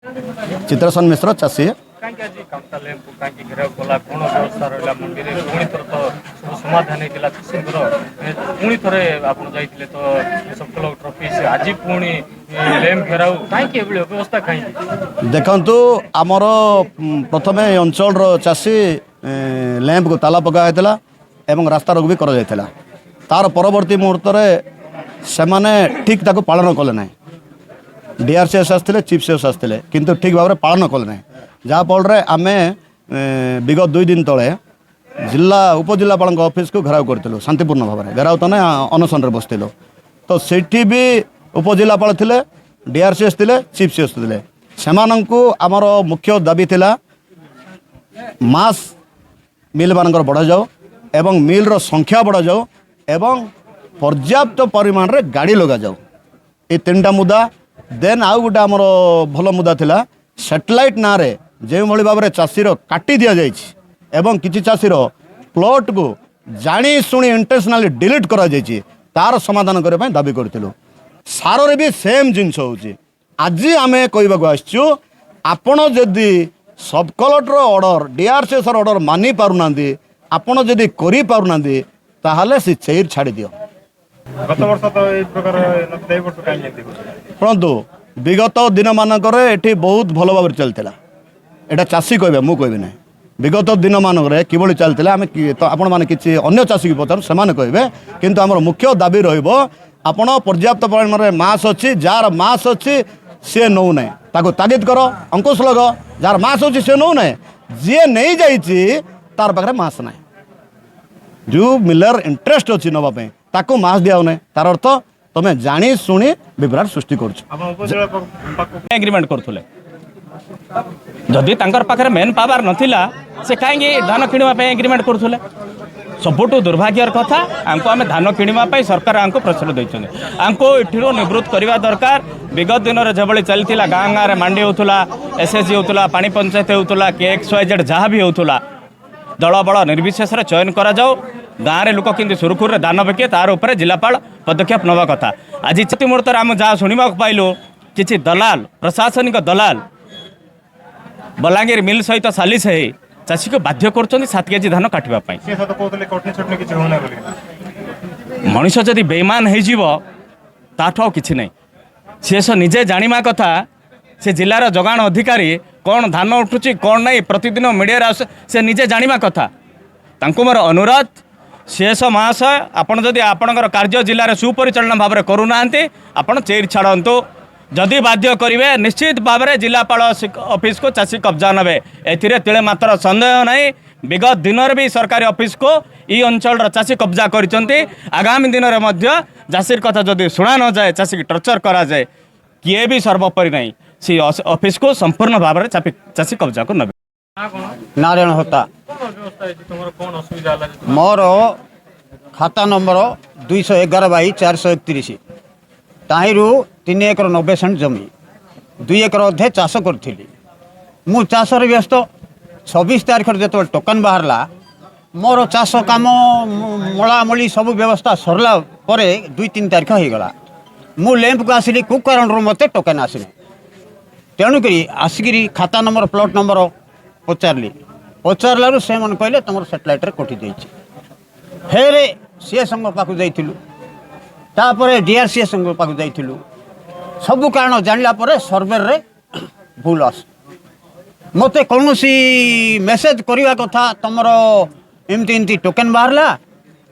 चित्रसन मिश्र चाषी समाधान पुणी थे आप सकल ट्रफी आज पुणी लैंप घेराव कहीं व्यवस्था कहीं देखु आमर प्रथम अंचल चाषी लैंप को ताला पकाई एवं रास्ता रोक भी कर तार परवर्ती मुहूर्त से मैंने ठीक ताको पालन कले ना डीआरसीएस आसते चीफ सेस आसते किंतु ठीक भाव में पालन कले ना जहाँफल आम विगत 2 दिन तले जिला उपजिलापाल ऑफिस को घेराव करूँ शांतिपूर्ण भाव में घेराव तो ना अनशन बसलु तो सेठी भी उपजिलापाल थे डीआरसीएस थे चीफ सेस थे से आमर मुख्य दाबी थिला मास मिल मानकर बढ़ा जाओ एवं मिल रो संख्या बढ़ा जाओ एवं पर्याप्त परिमाण रे गाड़ी लगा जाओ ये 3टा मुद्दा देन आउ गोटे आमर भल मुद्दा थिला सैटेलाइट ना रे जो भाई भाव में चाषीर काटी दि जाइछि एवं किसी चाषीर प्लॉट को जानी शुणी इंटेंशनली डिलीट करा जाइछि तार समाधान करने दाबी करूँ सार रे भी सेम जिनस होछि आज आमे कहबाक आसछु आपण जदि सब कलेक्टर ऑर्डर डीआरसीएस ऑर्डर मानि पारुना आपण जदि करि पारुना ताहले से चेयर छाड़ी दियो गत वर्ष तो ए प्रकार नते वर्ष काई जेते परंतु विगत दिन मानकर एठी बहुत भल भाव चलता एटा चाषी कहबे मु कहबे ना विगत दिन मानक किभली चलता आम तो आपण माने किछि अन्य चाषी की पचार से कहबे किंतु आमर मुख्य दाबी रहिबो आपण पर्याप्त परिमाण में मास अच्छी जार मास अच्छी सी नौ ना ताको तागिद कर अंकुश लग जार मास अच्छी सी नौ ना जी नहीं जाइए तार पाखे मास ना जो मिलर इंटरेस्ट अच्छी नापी ताको मास दिया ना तार अर्थ तुम्हें जानी शुणी विभ्राट सृष्टि एग्रीमेंट करुले जदि पाखे मेन पावर नथिला से कहीं धान किणवाई एग्रीमेंट करुले सबुठ दुर्भाग्यर कथा आमको आम धान किणवाई सरकार आमको प्रश्रय देते आमको ये निवृत्त करने दरकार विगत दिन में जो चलता गाँ गाँव में मांडी होता एसएसजी होता पानी पंचायत होता KXYZ जहाँ भी होता दल बल निर्विशेष चयन करा जाओ गाँव में लोक कि सुरखुर दान पके तार उपर जिलापाल पदक्षेप नवा कथा आज चति मुहूर्त आम जहाँ शुणा पाइलु कि दलाल प्रशासनिक दलाल बलांगीर मिल सहित सालिश है चाषी को बाध्य कर 7 केजी धान काटवाई मनीष जदि बेईमान हो कि नहीं सी निजे जाना कथा से जिलार जगाण अधिकारी कौन धान उठुची कौन नहीं प्रतिदिन मीडिया से निजे जाना कथा तांको मोर अनुरोध शेष महाशय आपड़ जदि आपणकर कार्य जिले सुपरिचालन भाव में करूना आपड़ चेयर छाड़तु जदि बाध्य करेंगे निश्चित भाव में जिलापाल ऑफिस को चाषी कब्जा नबे एथिरे तिले मात्र संदेह नहीं विगत दिन भी सरकारी ऑफिस को ई अंचल चाषी कब्जा करछन्ती आगामी दिन में चाषीर कथा जदि शुणा न जाए चाषी की टर्चर करा जाए किए भी सर्वोपरि नहीं सी ऑफिस को संपूर्ण भाव में चाषी कब्जा को नबे नारायण होता मोर खाता नंबर 211/431 ताहिरू 3 एकर 90 सेंट जमी 2 एकर अधे चाष करी मु चाष व्यस्त 26 तारीख जो टोकन बाहरला मोर चाष कम मलामली सब व्यवस्था सरला 2-3 तारीख हो गला मु लैंप को आसिली कु कारण मत टोकन आसने तेणुक आसिकी खाता नंबर प्लॉट नंबर पचारू से मन कहले तुम सैटेलाइट कटि जाइए फेरे सी संघ पाक जापर डीआरसीएस संघ पाक जाइलु सबू कारण जानला सर्वे रे भूल आस मत कौन मेसेज करवा कथा तुम एमती टोकन बाहरला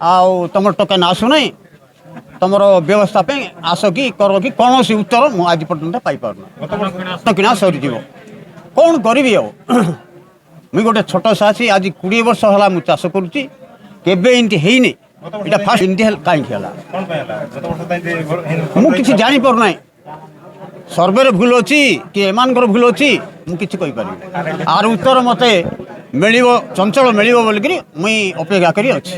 आउ तुम टोकन आसुना तुम व्यवस्था पे आस कि कर कि कौन उत्तर मुझे आज पर्यटन पाइपार किना सरीज कौन करी मुई गोटे छोट चाषी आज 20 वर्ष है मुझे चाष करुच्ची केबे है फास्ट इमती कहीं मुझे जानी पारना सर्वे भूल अच्छी कि एमानकर भूल अच्छी मुझे आर उत्तर मत मिल चंचल मिल बोलिकी मुई अपेक्षा करी अच्छी।